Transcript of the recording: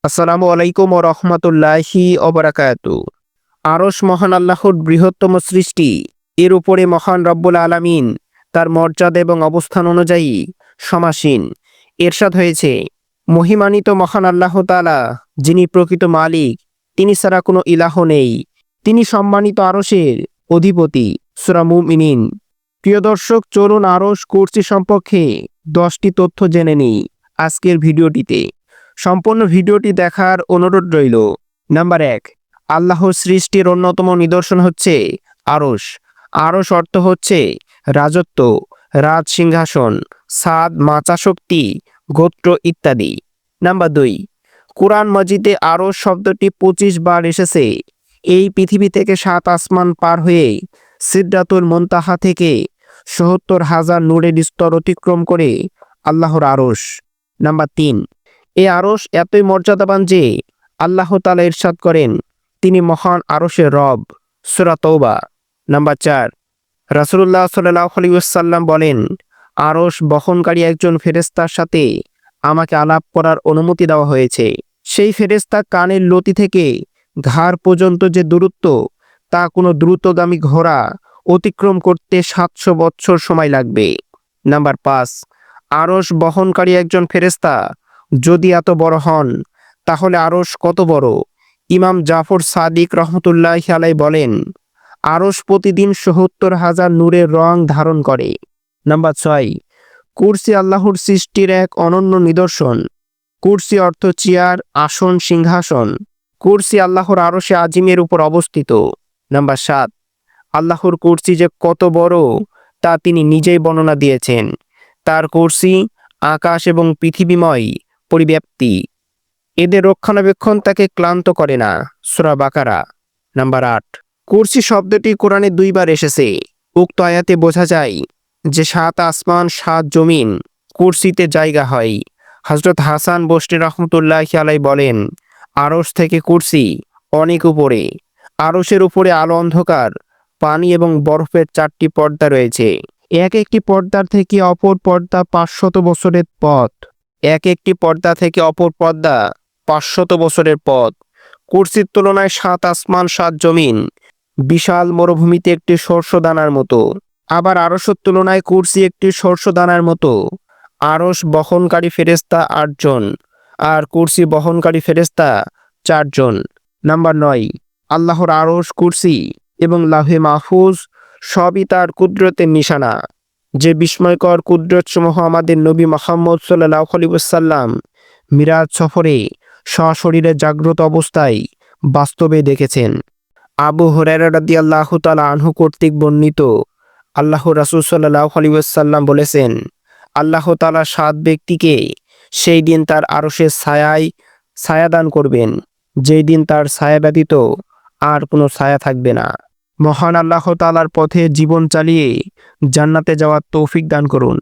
আসসালামু আলাইকুম ও রহমতুল্লাহি অবরাকাতু। আরশ মহান আল্লাহর বৃহত্তম সৃষ্টি। এর উপরে মহান রব্বুল আলামিন তার মর্যাদা এবং অবস্থান অনুযায়ী সমাসীন। এরশাদ হয়েছে, মহিমান্বিত মহান আল্লাহ তাআলা যিনি প্রকৃত মালিক, তিনি ছাড়া কোনো ইলাহ নেই, তিনি সম্মানিত আরশের অধিপতি। সূরা মুমিনিন। প্রিয় দর্শক, চলুন আরশ কুরসি সম্পর্কে 10টি তথ্য জেনে নিই আজকের ভিডিওটিতে। সম্পূর্ণ ভিডিওটি দেখার অনুরোধ রইল। নাম্বার 1, আল্লাহর সৃষ্টির অন্যতম নিদর্শন হচ্ছে আরশ। আরশ অর্থ হচ্ছে রাজত্ব, রাজ সিংহাসন, সাদ, মাচা শক্তি, গোত্র ইত্যাদি। নাম্বার 2, কুরআন মাজিদে আরশ শব্দটি 25 বার এসেছে। এই পৃথিবী থেকে 7 আসমান পার হয়ে সিদরাতুল মুনতাহা থেকে ৭০,০০০ নূরের স্তর অতিক্রম করে আল্লাহর আরশ। নাম্বার 3, এই আরশ এতই মর্যাদাবান যে আল্লাহ তাআলা ইরশাদ করেন, তিনি মহান আরশের রব। সূরা তাওবা। নাম্বার 4, রাসূলুল্লাহ সাল্লাল্লাহু আলাইহি ওয়াসাল্লাম বলেন, আরশ বহনকারী একজন ফেরেশতার সাথে আমাকে আলাপ করার অনুমতি দেওয়া হয়েছে। সেই ফেরেশতা কানের লতি থেকে ঘাড় পর্যন্ত যে দূরত্ব, তা কোনো দ্রুতগামী ঘোড়া অতিক্রম করতে 700 বছর সময় লাগবে। নাম্বার 5, আরশ বহনকারী একজন ফেরেশতা যদি এত বড় হন, তাহলে আরশ কত বড়। ইমাম জাফর সাদিক রহমতুল্লাহি আলাইহি বলেন, আরশ প্রতিদিন ৭০,০০০ নূরের রং ধারণ করে। নাম্বার 6, কুরসি আল্লাহর সৃষ্টির এক অনন্য নিদর্শন। কুরসি অর্থ চেয়ার, আসন, সিংহাসন। কুরসি আল্লাহর আরশে আজিমের উপর অবস্থিত। নাম্বার 7, আল্লাহর কুরসি যে কত বড় তা তিনি নিজেই বর্ণনা দিয়েছেন। তার কুরসি আকাশ এবং পৃথিবীময় পরিব্যাপ্তি। এদের রক্ষণাবেক্ষণ তাকে ক্লান্ত করে না। সূরা বাকারা। নাম্বার 8, কুরসি শব্দটি কোরআনে 2 বার এসেছে। উক্ত আয়াতে বোঝা যায় যে 7 আসমান 7 জমিন কুরসিতে জায়গা হয়। হযরত হাসান বসরি রহমতুল্লাহি আলাইহি বলেন, আরশ থেকে কুরসি অনেক উপরে। আরশের উপরে আলো, অন্ধকার, পানি এবং বরফের 4টি পর্দা রয়েছে। এক একটি পর্দার থেকে অপর পর্দা 500 বছরের পথ। এক একটি পর্দা থেকে অপর পর্দা 500 বছরের পথ। কুরসির তুলনায় 7 আসমান 7 জমিন বিশাল মরুভূমিতে একটি শস্যদানার মতো। আবার আরশের তুলনায় কুরসি একটি শস্যদানার মতো। আরশ বহনকারী ফেরেশতা 8 জন, আর কুরসি বহনকারী ফেরেশতা 4 জন। নাম্বার 9, আল্লাহর আরশ, কুরসি এবং লাহে মাহফুজ সবই তার কুদরতের নিশানা। যে বিস্ময়কর কুদরতসমূহ আমাদের নবী মুহাম্মদ সাল্লাল্লাহু আলাইহি ওয়াসাল্লাম মিরাজ সফরে সশরীরে জাগ্রত অবস্থায় বাস্তবে দেখেছেন। আবু হুরায়রা রাদিয়াল্লাহু তাআলা আনহু কর্তৃক বর্ণিত, আল্লাহর রাসূল সাল্লাল্লাহু আলাইহি ওয়াসাল্লাম বলেছেন, আল্লাহ তাআলা 7 ব্যক্তিকে সেই দিন তার আরশের ছায়ায় ছায়া দান করবেন, যেই দিন তার ছায়া ব্যতীত আর কোনো ছায়া থাকবে না। মহান আল্লাহ তাআলার পথে জীবন চালিয়ে জান্নাতে যাওয়ার তৌফিক দান করুন।